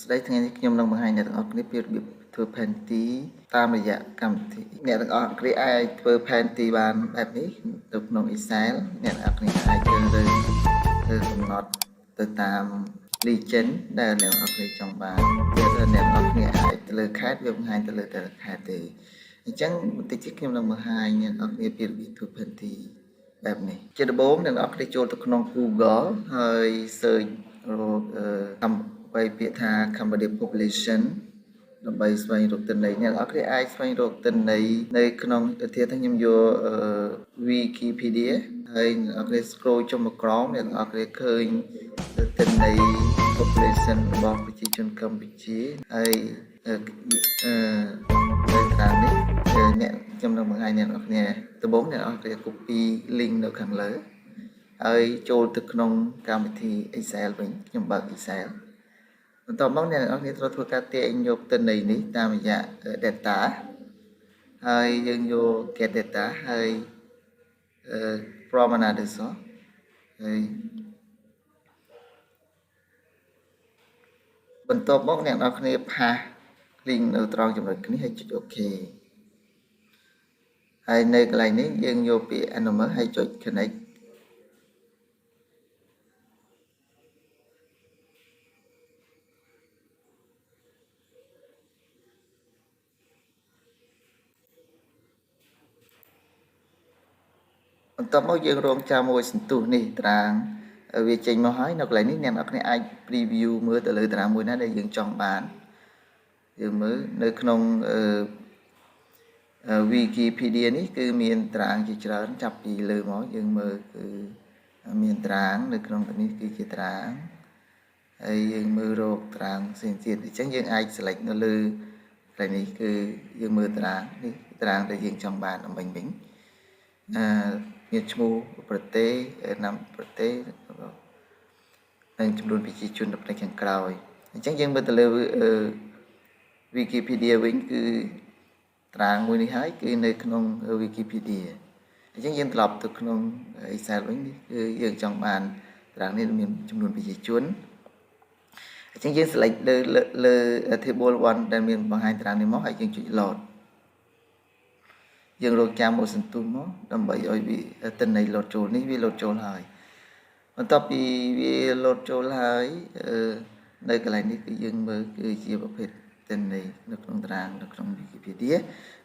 đâyថ្ងៃនេះខ្ញុំនឹងបង្ហាញអ្នកទាំងអស់គ្នាពីរបៀបធ្វើផែនទីតាមរយៈកម្មវិធីអ្នកទាំងអស់គ្នាអាចធ្វើផែនទីបានបែបនេះទៅក្នុង Excel អ្នកទាំងអស់គ្នាអាចជ្រើសរើសកំណត់ទៅតាម legend ដែលអ្នកទាំងអស់គ្នាចង់បានទៀតអ្នកទាំងអស់គ្នាអាចទៅលើខេត្តវាបង្ហាញទៅលើតែខេត្តទេអញ្ចឹងបន្តិចទៀតខ្ញុំនឹងបង្ហាញអ្នកទាំងអស់គ្នាពីរបៀបធ្វើផែនទីបែបនេះជាដំបូងអ្នកទាំងអស់គ្នាចូលទៅក្នុង Google ហើយ search រកពាក្យថា Cambodia population ដើម្បីស្វែងរកទិន្នន័យអ្នកនរគ្នាអាចស្វែងរកទិន្នន័យនៅក្នុងទៅទៀតខ្ញុំយក Wikipedia ហើយអ្នកនរគ្នា scroll ចុះមកក្រោមអ្នកនរគ្នាឃើញទិន្នន័យ population របស់ប្រជាជនកម្ពុជាហើយនៅតាមនេះអ្នកខ្ញុំនឹងបង្ហាញអ្នកនរគ្នាដំបូងអ្នកនរគ្នា copy link នៅខាងលើហើយចូលទៅក្នុងកម្មវិធី Excel វិញខ្ញុំបើក Excel បន្ទាប់មកអ្នកនរគ្នាត្រូវធ្វើការទាញយកទិន្នន័យនេះតាមរយៈ data ហើយយើងយក get data ហើយ from another source ហើយបន្ទាប់មកអ្នកនរគ្នាផាស link នៅត្រង់ចំណុចនេះហើយចុច OK ហើយនៅកន្លែងនេះយើងយកពាក្យ animal ហើយចុច connectបន្ទាប់មកយើងរងចាំមួយសន្ទុះនេះតារាងវាចេញមកហើយនៅកន្លែងនេះអ្នកនរគ្នាអាច preview មើលទៅលើតារាងមួយណាដែលយើងចង់បានយើងមើលនៅក្នុងWikipedia នេះគឺមានតារាងជាច្រើនចាប់ពីលើមកយើងមើលគឺមានតារាងនៅក្នុងនេះគឺជាតារាងហើយយើងមើលរកតារាងផ្សេងទៀតអញ្ចឹងយើងអាច select នៅលើកន្លែងនេះគឺយើងមើលតារាងនេះតារាងដែលយើងចង់បានអំបញ្ញវិញមានឈ្មោះប្រទេសណាំប្រទេសនិងចំនួនប្រជាជននៅផ្នែកខាងក្រោយអញ្ចឹងយើងមើលទៅលើ Wikipedia វិញគឺតារាងមួយនេះហើយគឺនៅក្នុង Wikipedia អញ្ចឹងយើងត្រឡប់ទៅក្នុង Excel វិញនេះគឺយើងចង់បានតារាងនេះមានចំនួនប្រជាជនអញ្ចឹងយើង select លើ table 1 ដែលមានបង្ហាញតារាងនេះមកហើយយើងចុច load យើងរកចាំមួយសន្ទុះមកដើម្បីឲ្យវាទិន្នន័យ load ចូលនេះវា load ចូលហើយបន្ទាប់ពីវា load ចូលហើយនៅកន្លែងនេះគឺយើងមើលគឺជាប្រភេទទិន្នន័យនៅក្នុងតារាងនៅក្នុង Wikipedia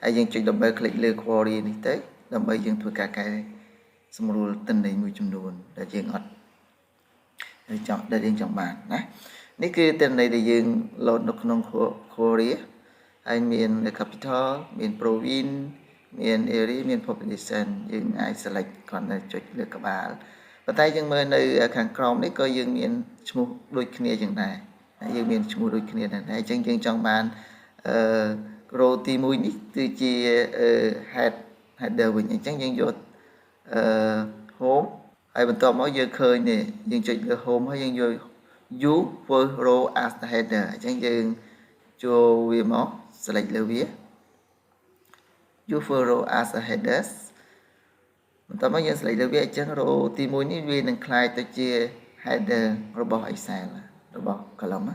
ហើយយើងចុច double click លើ query នេះទៅដើម្បីយើងធ្វើការកែសម្រួលទិន្នន័យមួយចំនួនដែលយើងអត់ដែលយើងចង់បានណានេះគឺទិន្នន័យដែលយើង load នៅក្នុង query ហើយមាន capital មាន province មាន area មាន population យើងអាច select គ្រាន់តែចុចលើក្បាលប៉ុន្តែយើងមើលនៅខាងក្រោមនេះក៏យើងមានឈ្មោះដូចគ្នាចឹងដែរយើងមានឈ្មោះដូចគ្នាដែរអញ្ចឹងយើងចង់បានrow ទី1នេះគឺជា header វិញអញ្ចឹងយើងយកhome ហើយបន្ទាប់មកយើងឃើញនេះយើងចុចលើ home ហើយយើងយក use first row as the header អញ្ចឹងយើងចូលវាមក select លើវាuse first row as a headers បន្ទាប់មកយើង select លើវាអញ្ចឹង row ទី1នេះវានឹងคล้ายទៅជា header របស់ Excel របស់ column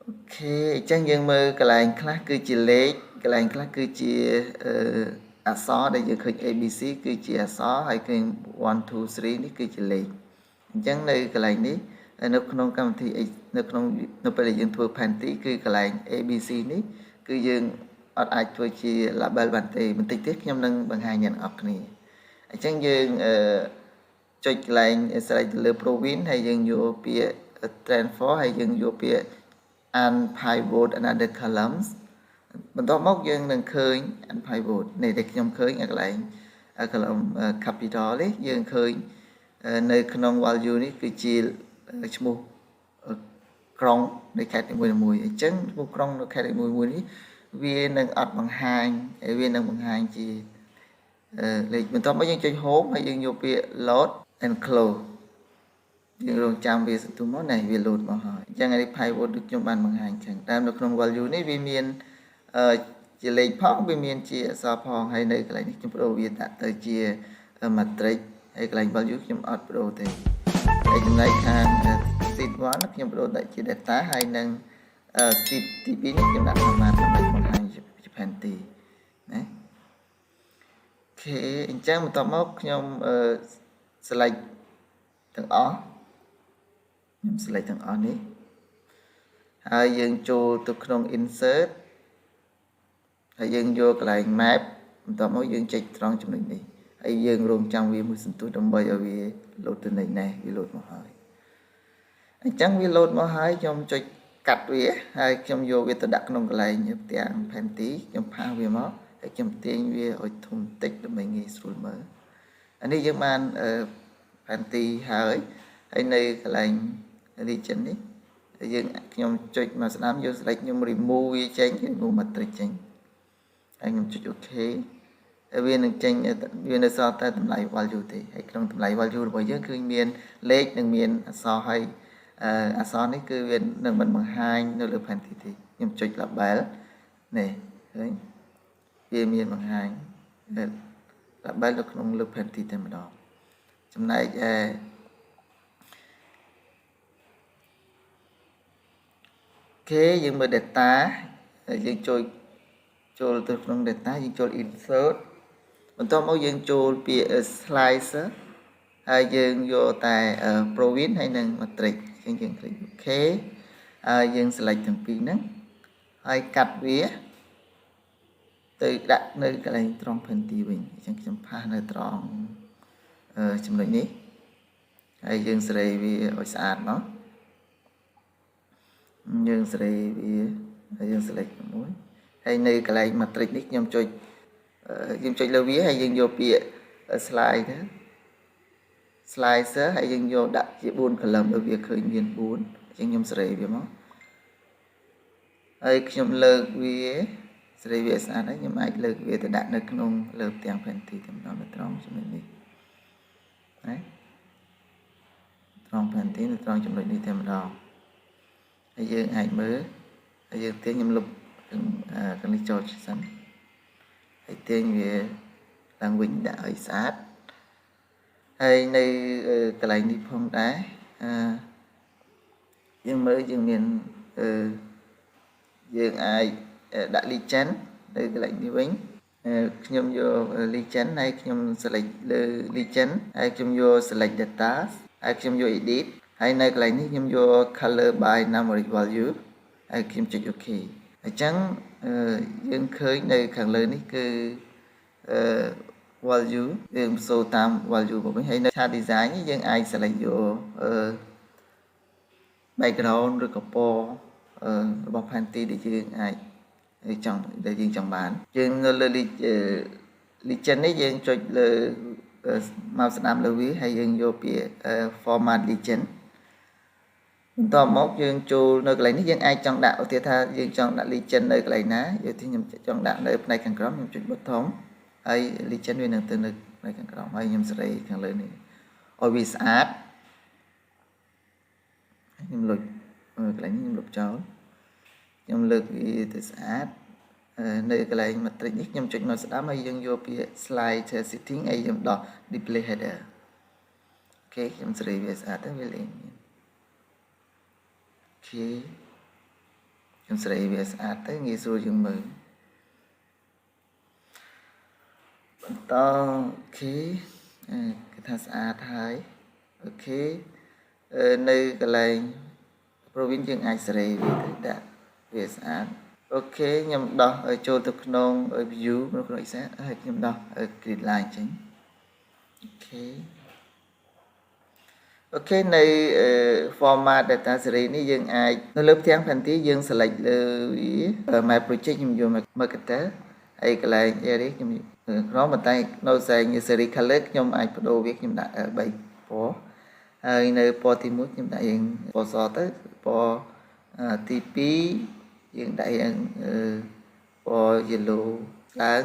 អូខេអញ្ចឹងយើងមើលកន្លែងខ្លះគឺជាលេខកន្លែងខ្លះគឺជាអក្សរដែលយើងឃើញ ABC គឺជាអក្សរហើយឃើញ1 2 3នេះគឺជាលេខអញ្ចឹងនៅកន្លែងនេះនៅក្នុងកម្មវិធីនៅពេលដែលយើងធ្វើផែនទីគឺកន្លែង ABC នេះគឺយើងអត់អាចធ្វើជា label បានទេបន្តិចទៀតខ្ញុំនឹងបង្ហាញអ្នកនរគ្នាអញ្ចឹងយើងចុចកន្លែង select លើ province ហើយយើងយកពាក្យ transfer ហើយយើងយកពាក្យ unpivot another columns បន្ទាប់មកយើងនឹងឃើញ unpivot នេះដែលខ្ញុំឃើញកន្លែង column capital នេះយើងឃើញនៅក្នុង value នេះគឺជាឈ្មោះក្រុងនៃខេត្តនីមួយៗអញ្ចឹងឈ្មោះក្រុងនៅខេត្តនីមួយៗនេះវានឹងអត់បង្ហាញវានឹងបង្ហាញជាលេខបន្ទាប់មកយើងចុច home ហើយយើងយកពាក្យ load and close យើងរងចាំវាសន្ទុះមកណាវា load មកហើយអញ្ចឹងនេះ pivot ដូចខ្ញុំបានបង្ហាញចឹងតាមនៅក្នុង value នេះវាមានជាលេខផងវាមានជាអក្សរផងហើយនៅកន្លែងនេះខ្ញុំប្ដូរវាដាក់ទៅជា matrix ហើយកន្លែង value ខ្ញុំអត់ប្ដូរទេ ហើយចំណែកខាង seed 1 ខ្ញុំបដូរដាក់ជា data ហើយនឹង seed ទី2នេះខ្ញុំដាក់ format ដើម្បីបង្ហាញជាផែនទីណាអូខេអញ្ចឹងបន្ទាប់មកខ្ញុំ select ទាំងអស់ខ្ញុំ select ទាំងអស់នេះហើយយើងចូលទៅក្នុង insert ហើយយើងយកកន្លែង map បន្ទាប់មកយើងចុចត្រង់ចំណុចនេះហើយយើងរងចាំវាមួយសន្ទុះដើម្បីឲ្យវា load ទៅនៃនេះវា load មកហើយអញ្ចឹងវា load មកហើយខ្ញុំចុចកាត់វាហើយខ្ញុំយកវាទៅដាក់ក្នុងកន្លែងផ្ទាំងផែនទីខ្ញុំផាសវាមកហើយខ្ញុំទាញវាឲ្យធំតិចដើម្បីងាយស្រួលមើលអានេះយើងបានផែនទីហើយនៅកន្លែង region នេះហើយយើងខ្ញុំចុចមកស្ដាំយក select ខ្ញុំ remove វាចេញ remove matrix ចេញហើយខ្ញុំចុច OK ហើយវានឹងចេញវានៅសល់តែតម្លៃ value ទេហើយក្នុងតម្លៃ value របស់យើងគឺមានលេខនិងមានអក្សរហើយអក្សរនេះគឺវានឹងមិនបង្ហាញនៅលើផែនទីទេខ្ញុំចុច label នេះឃើញវាមានបង្ហាញ label នៅក្នុងលើផែនទីតែម្ដងចំណែកគេយើងមើល data ហើយយើងចូលទៅក្នុង data យើងចូល insert បន្ទាប់មកយើងចូលពាក្យ slicer ហើយយើងយកតែ province ហើយនឹង matrix អញ្ចឹងយើង click OK ហើយយើង select ទាំងពីរហ្នឹងហើយកាត់វាទៅដាក់នៅកន្លែងត្រង់ផែនទីវិញអញ្ចឹងខ្ញុំផាសនៅត្រង់ចំណុចនេះហើយយើងសេរីវាឲ្យស្អាតមកយើងសេរីវាហើយយើង select មួយហើយនៅកន្លែង matrix នេះខ្ញុំចុចលើវាហើយយើងយកពាក្យ slide ទៅ slicer ហើយយើងយកដាក់ជា4 column ឲ្យវាឃើញមាន4អញ្ចឹងខ្ញុំសេរីវាមកហើយខ្ញុំលើកវាសេរីវាស្អាតហើយខ្ញុំអាចលើកវាទៅដាក់នៅក្នុងលើផ្ទាំងផែនទីតែម្ដងនៅត្រង់ចំណុចនេះណាត្រង់ផែនទីនៅត្រង់ចំណុចនេះតែម្ដងហើយយើងអាចមើលហើយយើងទាញខ្ញុំលុបខាងនេះចូលសិនហើយទាញវាឡើងវិញដាក់ឲ្យស្អាតហើយនៅកន្លែងនេះផងដែរយើងមើលយើងមានយើងអាចដាក់ legend នៅកន្លែងនេះវិញខ្ញុំយក legend ហើយខ្ញុំ select លើ legend ហើយខ្ញុំយក select data ហើយខ្ញុំយក edit ហើយនៅកន្លែងនេះខ្ញុំយក color by numeric value ហើយខ្ញុំចុច OK អញ្ចឹងយើងឃើញនៅខាងលើនេះគឺvalue យើងសូតាម value របស់វិញហើយនៅ chart design នេះយើងអាច select យកbackground ឬក៏ពណ៌របស់ផែនទីដែលយើងអាចចង់បានយើងនៅលើ legend នេះយើងចុចលើមកស្ដាំលើវាហើយយើងយកពាក្យ format legend បន្ទាប់មកយើងចូលនៅកន្លែងនេះយើងអាចចង់ដាក់ឧទាហរណ៍ថាយើងចង់ដាក់ legend នៅកន្លែងណាយកទីខ្ញុំចង់ដាក់នៅផ្នែកខាងក្រោមខ្ញុំចុច button ហើយ legend វានឹងទៅនៅផ្នែកខាងក្រោមហើយខ្ញុំសេរីខាងលើនេះឲ្យវាស្អាតខ្ញុំលុចកន្លែងនេះខ្ញុំលុបចោលខ្ញុំលើកវាទៅស្អាតនៅកន្លែង matrix នេះខ្ញុំចុចមកស្ដាំហើយយើងយកពាក្យ slide setting ហើយខ្ញុំដោះ display header អូខេខ្ញុំសេរីវាស្អាតទៅវាលេងអូខេខ្ញុំសេរីវាស្អាតទៅងាយស្រួលយើងមើលបន្តអូខេគេថាស្អាតហើយអូខេនៅកន្លែង province យើងអាចសេរីវាទៅដាក់វាស្អាតអូខេខ្ញុំដោះចូលទៅក្នុង view នៅក្នុង Excel ហើយខ្ញុំដោះ grid line ចេញអូខេនៅ format data series នេះយើងអាចនៅលើផ្ទាំងផែនទីយើង select លើវា my project ខ្ញុំយក marketer ហើយកន្លែង area ខ្ញុំក្រុមប៉ុន្តែនៅផ្សេង series color ខ្ញុំអាចបដូរវាខ្ញុំដាក់3ពណ៌ហើយនៅពណ៌ទី1ខ្ញុំដាក់យើងពណ៌សទៅពណ៌ទី2យើងដាក់យើងពណ៌ yellow ឡើង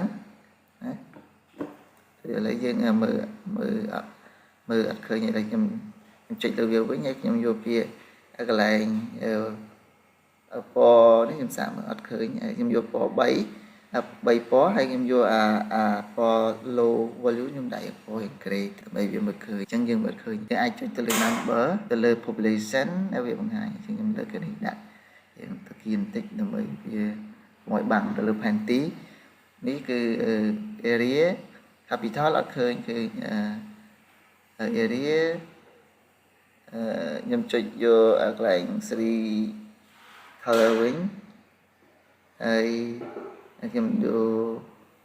ណាឥឡូវយើងមើលអត់ឃើញទេខ្ញុំចុចលើវាវិញហើយខ្ញុំយកពាក្យកន្លែងពណ៌នេះខ្ញុំសាកមើលអត់ឃើញហើយខ្ញុំយកពណ៌3 bay pó hay em vô po low value nhưng đại po hiện grade bay việc mực khơi chẳng dừng mực khơi cái ai cho từ lời number từ lời population ở việc bằng hai chẳng dừng lời cái này đại hiện thực hiện tích là mấy mọi bằng từ lời pan tí ní cứ area capital ở khơiคือarea nhằm chơi vô ở lại series coloring hay nhằm vô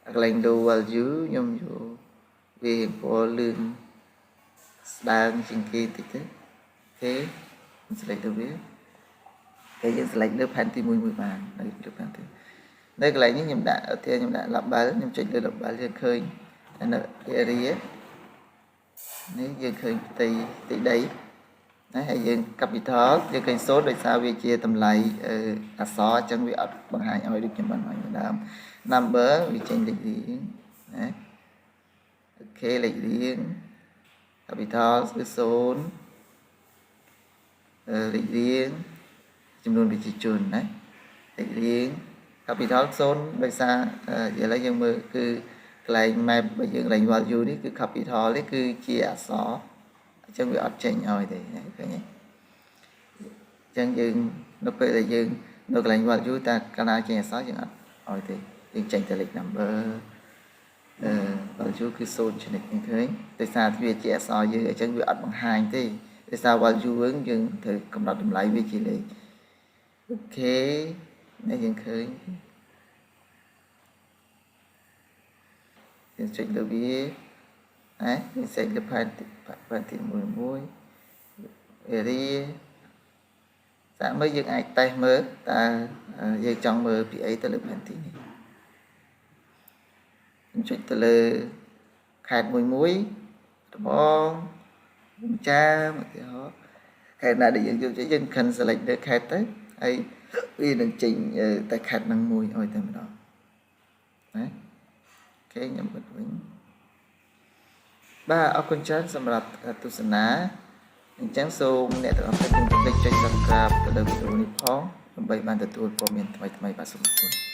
ở lại đồ value nhằm vô về có lương đang trình kê tích thế sẽ lại đâu biết cái sẽ lại lớp hành thì mùi bàn đây lớp hành thì đây cái này những nhầm đã ở theo nhầm đã lặp bài nhầm chơi được lặp bài liên khơi nó area nếu dương khơi tỷ đấy hay dương capital dương kênh số đời sao về chia tầm lại xó chẳng bị bằng hai ơi được chấm bằng hai number vì tranh lịch riêng ok lịch riêng capital số lịch riêng chấm luôn bị chỉ chuẩn đấy lịch riêng capital số đời sao vậy là dương mơ cứ lại map bây giờ lại value đấy cứ capital đấy cứ chia xó chẳng bị change rồi thì cái này chẳng dừng nó phải là dừng nó lại value ta kana chia xó chẳng rồi thì dừng change từ lịch number value cứ số trên lịch như thế tại sao thì chia xó dừng chẳng bị bằng hai thì tại sao value ứng dừng thì cộng đồng lại với chỉ lịch ok này dừng khơi check the view set the party mùi area ta mới dừng ai tay mới ta dây trong mơ bị ấy ta lực party này check the lơ khai mũi bong cha mà cái đó khai nào để dừng cho dân khăn select để khai tới hay vì đừng chỉnh tại khai năng mùi ôi tên đó đấy cái nhầm bật vĩnh ba ở con chán sầm lập tu sanh ná chán xô nè tụi ông phải cùng kênh subscribe và đăng ký kênh để không bỏ lỡ những video hấp dẫn